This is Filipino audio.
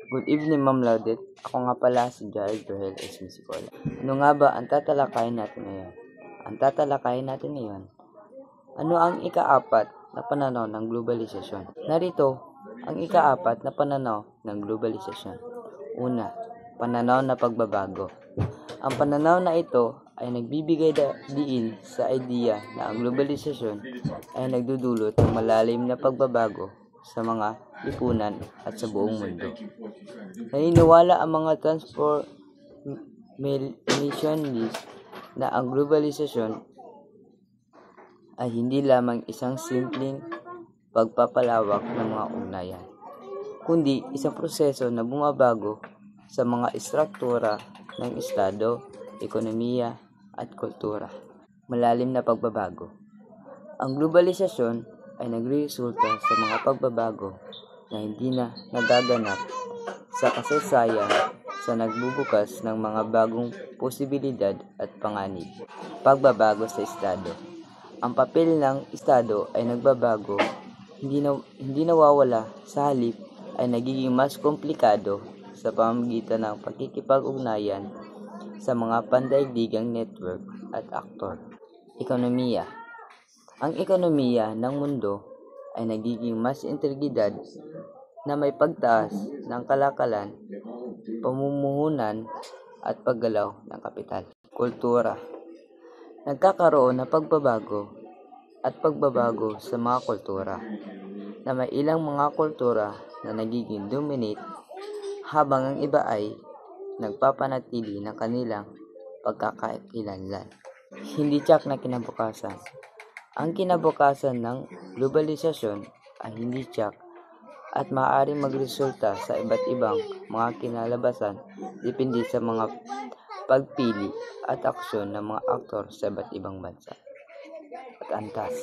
Good evening, Ma'am Laudet. Ako nga pala si Jared Rohel Esmisicola. Ano nga ba ang tatalakayin natin ngayon? Ang tatalakayin natin ngayon, ano ang ika-4 na pananaw ng globalisasyon? Narito ang ika-4 na pananaw ng globalisasyon. Una, pananaw na pagbabago. Ang pananaw na ito ay nagbibigay diin sa idea na ang globalisasyon ay nagdudulot ng malalim na pagbabago sa mga lipunan at sa buong mundo. Naniniwala ang mga transformationists na ang globalisasyon ay hindi lamang isang simpleng pagpapalawak ng mga ugnayan, kundi isang proseso na bumabago sa mga istruktura ng estado, ekonomiya at kultura. Malalim na pagbabago. Ang globalisasyon ay nagresulta sa mga pagbabago na hindi na nagaganap sa kasaysayan sa nagbubukas ng mga bagong posibilidad at panganib. Pagbabago sa estado. Ang papel ng estado ay nagbabago, hindi nawawala, sa halip ay nagiging mas komplikado sa pamamagitan ng pakikipag-ugnayan sa mga pandaigdigang network at aktor. Ekonomiya. Ang ekonomiya ng mundo ay nagiging mas integridad na may pagtaas ng kalakalan, pamumuhunan at paggalaw ng kapital. Kultura. Nagkakaroon ng pagbabago sa mga kultura na may ilang mga kultura na nagiging dominate habang ang iba ay nagpapanatili ng kanilang pagkakakilanlan. Hindi tiyak na kinabukasan. Ang kinabukasan ng globalisasyon ay hindi tiyak at maaaring magresulta sa iba't ibang mga kinalabasan depende sa mga pagpili at aksyon ng mga aktor sa iba't ibang bansa at antas.